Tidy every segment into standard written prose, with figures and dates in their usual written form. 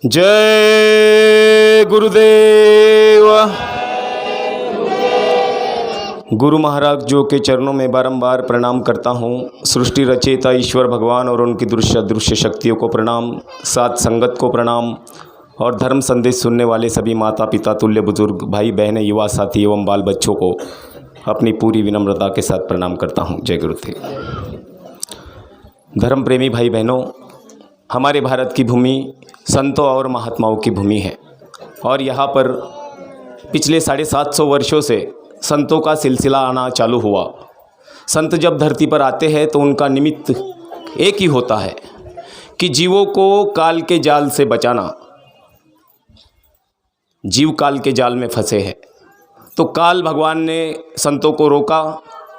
जय गुरुदेव। गुरु महाराज जो के चरणों में बारंबार प्रणाम करता हूँ। सृष्टि रचयिता ईश्वर भगवान और उनकी दृश्य अदृश्य शक्तियों को प्रणाम, साथ संगत को प्रणाम और धर्म संदेश सुनने वाले सभी माता पिता, तुल्य बुजुर्ग, भाई बहनें, युवा साथी एवं बाल बच्चों को अपनी पूरी विनम्रता के साथ प्रणाम करता हूँ। जय गुरुदेव। धर्म प्रेमी भाई बहनों, हमारे भारत की भूमि संतों और महात्माओं की भूमि है और यहाँ पर पिछले 750 वर्षों से संतों का सिलसिला आना चालू हुआ। संत जब धरती पर आते हैं तो उनका निमित्त एक ही होता है कि जीवों को काल के जाल से बचाना। जीव काल के जाल में फंसे हैं तो काल भगवान ने संतों को रोका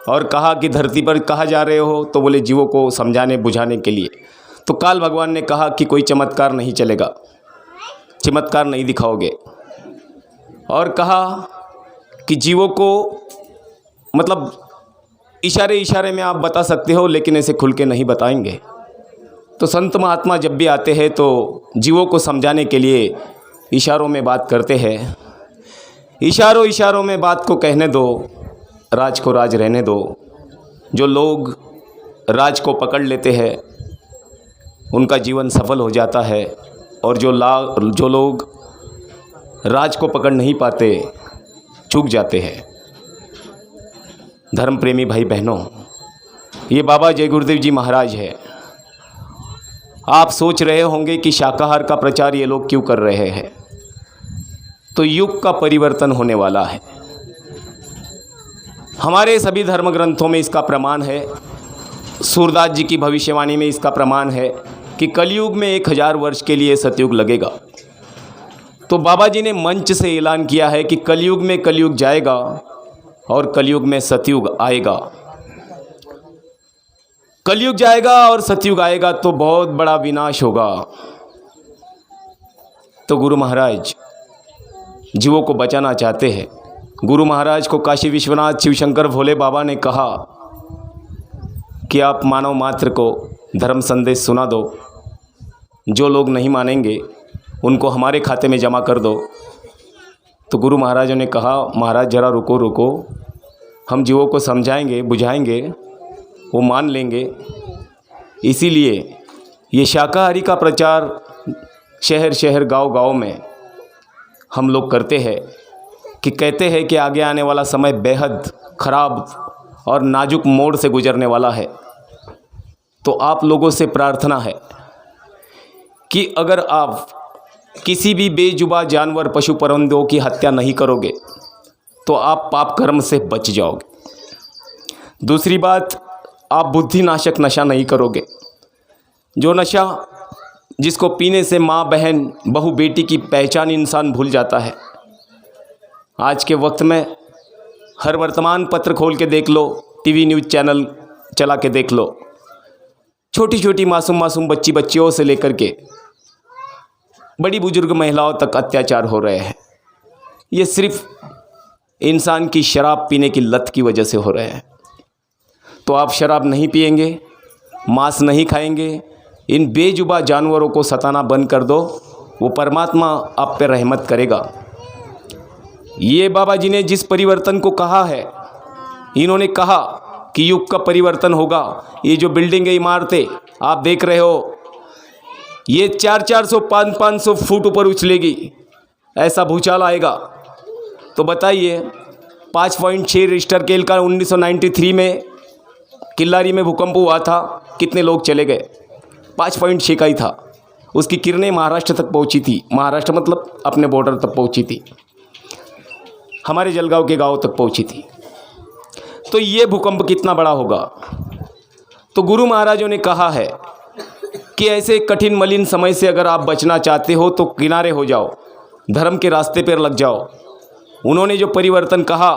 और कहा कि धरती पर कहाँ जा रहे हो, तो बोले जीवों को समझाने बुझाने के लिए। तो काल भगवान ने कहा कि कोई चमत्कार नहीं चलेगा, चमत्कार नहीं दिखाओगे, और कहा कि जीवों को मतलब इशारे इशारे में आप बता सकते हो लेकिन ऐसे खुल के नहीं बताएंगे। तो संत महात्मा जब भी आते हैं तो जीवों को समझाने के लिए इशारों में बात करते हैं। इशारों इशारों में बात को कहने दो, राज को राज रहने दो। जो लोग राज को पकड़ लेते हैं उनका जीवन सफल हो जाता है और जो लोग राज को पकड़ नहीं पाते चूक जाते हैं। धर्म प्रेमी भाई बहनों, ये बाबा जय गुरुदेव जी महाराज है। आप सोच रहे होंगे कि शाकाहार का प्रचार ये लोग क्यों कर रहे हैं। तो युग का परिवर्तन होने वाला है। हमारे सभी धर्म ग्रंथों में इसका प्रमाण है। सूरदास जी की भविष्यवाणी में इसका प्रमाण है कि कलयुग में 1000 वर्ष के लिए सतयुग लगेगा। तो बाबा जी ने मंच से ऐलान किया है कि कलयुग में कलयुग जाएगा और कलयुग में सतयुग आएगा। कलयुग जाएगा और सतयुग आएगा तो बहुत बड़ा विनाश होगा। तो गुरु महाराज जीवों को बचाना चाहते हैं। गुरु महाराज को काशी विश्वनाथ शिवशंकर भोले बाबा ने कहा कि आप मानव मात्र को धर्म संदेश सुना दो। जो लोग नहीं मानेंगे उनको हमारे खाते में जमा कर दो। तो गुरु महाराजों ने कहा, महाराज जरा रुको रुको, हम जीवों को समझाएंगे बुझाएंगे, वो मान लेंगे। इसीलिए ये शाकाहारी का प्रचार शहर शहर गांव गांव में हम लोग करते हैं कि कहते हैं कि आगे आने वाला समय बेहद ख़राब और नाजुक मोड़ से गुजरने वाला है। तो आप लोगों से प्रार्थना है कि अगर आप किसी भी बेजुबान जानवर, पशु परिंदों की हत्या नहीं करोगे तो आप पाप कर्म से बच जाओगे। दूसरी बात, आप बुद्धिनाशक नशा नहीं करोगे। जो नशा जिसको पीने से माँ, बहन, बहू, बेटी की पहचान इंसान भूल जाता है। आज के वक्त में हर वर्तमान पत्र खोल के देख लो, टीवी न्यूज़ चैनल चला के देख लो, छोटी छोटी मासूम बच्चियों से लेकर के बड़ी बुजुर्ग महिलाओं तक अत्याचार हो रहे हैं। ये सिर्फ इंसान की शराब पीने की लत की वजह से हो रहे हैं। तो आप शराब नहीं पिएंगे, मांस नहीं खाएंगे, इन बेजुबा जानवरों को सताना बंद कर दो, वो परमात्मा आप पे रहमत करेगा। ये बाबा जी ने जिस परिवर्तन को कहा है, इन्होंने कहा कि युग का परिवर्तन होगा। ये जो बिल्डिंगें, इमारतें आप देख रहे हो, ये 400 500 फुट ऊपर उछलेगी, ऐसा भूचाल आएगा। तो बताइए, 5.6 रिश्टर स्केल का 1993 में किल्लारी में भूकंप हुआ था, कितने लोग चले गए? 5.6 का ही था। उसकी किरणें महाराष्ट्र तक पहुंची थी। महाराष्ट्र मतलब अपने बॉर्डर तक पहुंची थी, हमारे जलगांव के गांव तक पहुंची थी। तो ये भूकंप कितना बड़ा होगा। तो गुरु महाराजों ने कहा है कि ऐसे कठिन मलिन समय से अगर आप बचना चाहते हो तो किनारे हो जाओ, धर्म के रास्ते पर लग जाओ। उन्होंने जो परिवर्तन कहा,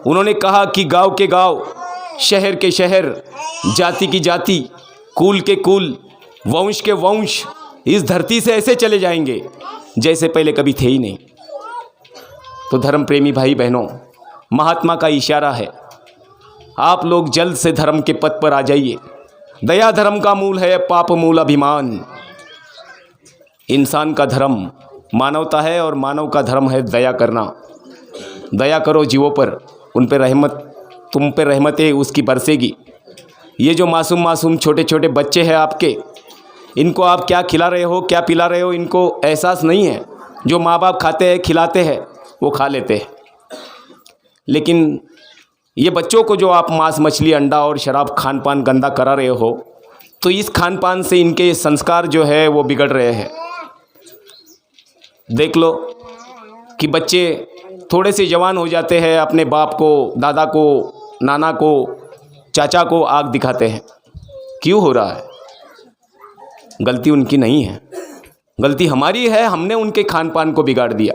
उन्होंने कहा कि गांव के गांव, शहर के शहर, जाति की जाति, कुल के कुल, वंश के वंश इस धरती से ऐसे चले जाएंगे जैसे पहले कभी थे ही नहीं। तो धर्म प्रेमी भाई बहनों, महात्मा का इशारा है, आप लोग जल्द से धर्म के पथ पर आ जाइए। दया धर्म का मूल है, पाप मूल अभिमान। इंसान का धर्म मानवता है और मानव का धर्म है दया करना। दया करो जीवों पर, उन पर रहमत, तुम पे रहमतें उसकी बरसेगी। ये जो मासूम छोटे छोटे बच्चे हैं आपके, इनको आप क्या खिला रहे हो, क्या पिला रहे हो, इनको एहसास नहीं है। जो माँ बाप खाते हैं, खिलाते हैं, वो खा लेते हैं। लेकिन ये बच्चों को जो आप मांस, मछली, अंडा और शराब खान पान गंदा करा रहे हो, तो इस खान पान से इनके संस्कार जो है वो बिगड़ रहे हैं। देख लो कि बच्चे थोड़े से जवान हो जाते हैं, अपने बाप को, दादा को, नाना को, चाचा को आग दिखाते हैं। क्यों हो रहा है? गलती उनकी नहीं है, गलती हमारी है। हमने उनके खान पान को बिगाड़ दिया।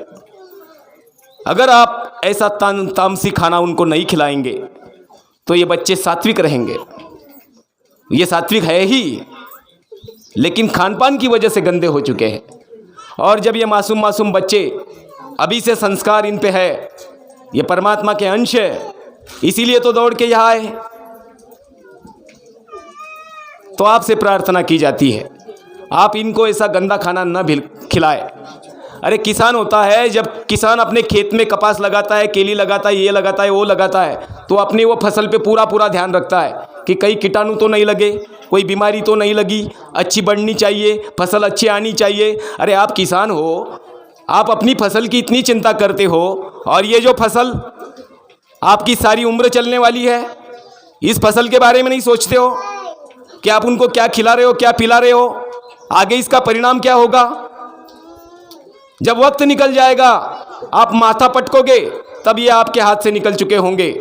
अगर आप ऐसा तामसी खाना उनको नहीं खिलाएंगे तो ये बच्चे सात्विक रहेंगे। ये सात्विक है ही, लेकिन खान पान की वजह से गंदे हो चुके हैं। और जब ये मासूम बच्चे, अभी से संस्कार इन पे है, ये परमात्मा के अंश है, इसीलिए तो दौड़ के यहाँ आए। तो आपसे प्रार्थना की जाती है, आप इनको ऐसा गंदा खाना न खिलाए। अरे किसान होता है, जब किसान अपने खेत में कपास लगाता है, केली लगाता है, ये लगाता है, वो लगाता है, तो अपनी वो फसल पे पूरा ध्यान रखता है कि कहीं कीटाणु तो नहीं लगे, कोई बीमारी तो नहीं लगी, अच्छी बढ़नी चाहिए, फसल अच्छी आनी चाहिए। अरे आप किसान हो, आप अपनी फसल की इतनी चिंता करते हो, और ये जो फसल आपकी सारी उम्र चलने वाली है, इस फसल के बारे में नहीं सोचते हो कि आप उनको क्या खिला रहे हो, क्या पिला रहे हो, आगे इसका परिणाम क्या होगा। जब वक्त निकल जाएगा, आप माथा पटकोगे, तब ये आपके हाथ से निकल चुके होंगे।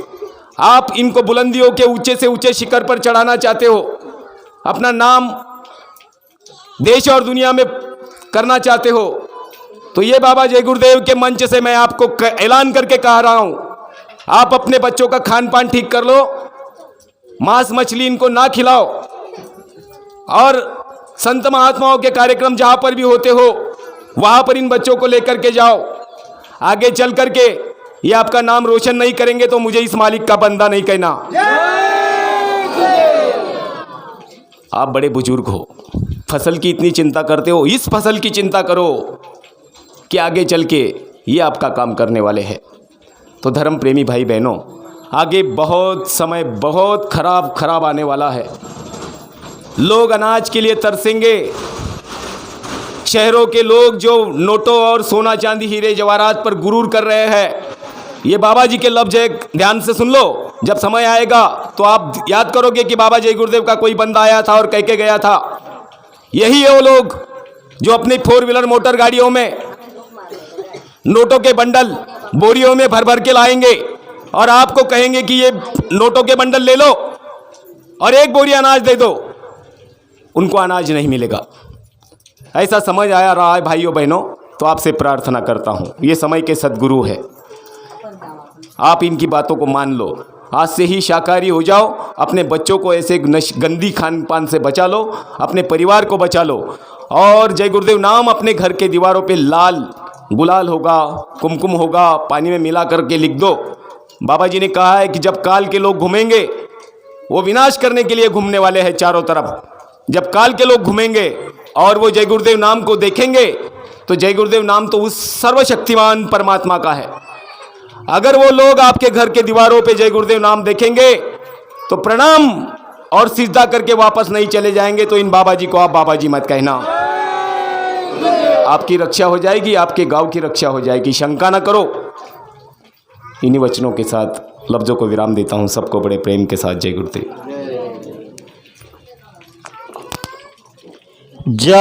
आप इनको बुलंदियों के ऊंचे से ऊंचे शिखर पर चढ़ाना चाहते हो, अपना नाम देश और दुनिया में करना चाहते हो, तो ये बाबा जय गुरुदेव के मंच से मैं आपको ऐलान करके कह रहा हूं, आप अपने बच्चों का खान पान ठीक कर लो, मांस मछली इनको ना खिलाओ, और संत महात्माओं के कार्यक्रम जहां पर भी होते हो वहां पर इन बच्चों को लेकर के जाओ। आगे चल करके ये आपका नाम रोशन नहीं करेंगे तो मुझे इस मालिक का बंदा नहीं कहना। आप बड़े बुजुर्ग हो, फसल की इतनी चिंता करते हो, इस फसल की चिंता करो कि आगे चल के ये आपका काम करने वाले हैं। तो धर्म प्रेमी भाई बहनों, आगे बहुत समय बहुत खराब आने वाला है। लोग अनाज के लिए तरसेंगे। शहरों के लोग जो नोटों और सोना चांदी हीरे जवाहरात पर गुरूर कर रहे हैं, ये बाबा जी के लफ्ज है, ध्यान से सुन लो। जब समय आएगा तो आप याद करोगे कि बाबा जय गुरुदेव का कोई बंदा आया था और कह के गया था। यही है वो लोग जो अपनी 4 व्हीलर मोटर गाड़ियों में नोटों के बंडल बोरियों में भर के लाएंगे और आपको कहेंगे कि ये नोटों के बंडल ले लो और 1 बोरी अनाज दे दो। उनको अनाज नहीं मिलेगा। ऐसा समझ आया रहा है भाइयों बहनों, तो आपसे प्रार्थना करता हूँ, ये समय के सद्गुरु है, आप इनकी बातों को मान लो। आज से ही शाकाहारी हो जाओ, अपने बच्चों को ऐसे गंदी खान पान से बचा लो, अपने परिवार को बचा लो। और जय गुरुदेव नाम अपने घर के दीवारों पे लाल गुलाल होगा, कुमकुम होगा, पानी में मिला करके लिख दो। बाबा जी ने कहा है कि जब काल के लोग घूमेंगे, वो विनाश करने के लिए घूमने वाले हैं चारों तरफ। जब काल के लोग घूमेंगे और वो जय गुरुदेव नाम को देखेंगे, तो जय गुरुदेव नाम तो उस सर्वशक्तिमान परमात्मा का है। अगर वो लोग आपके घर के दीवारों पे जय गुरुदेव नाम देखेंगे तो प्रणाम और सिजदा करके वापस नहीं चले जाएंगे। तो इन बाबा जी को आप बाबा जी मत कहना, आपकी रक्षा हो जाएगी, आपके गांव की रक्षा हो जाएगी, शंका ना करो। इन्हीं वचनों के साथ लफ्जों को विराम देता हूं। सबको बड़े प्रेम के साथ जय गुरुदेव। जय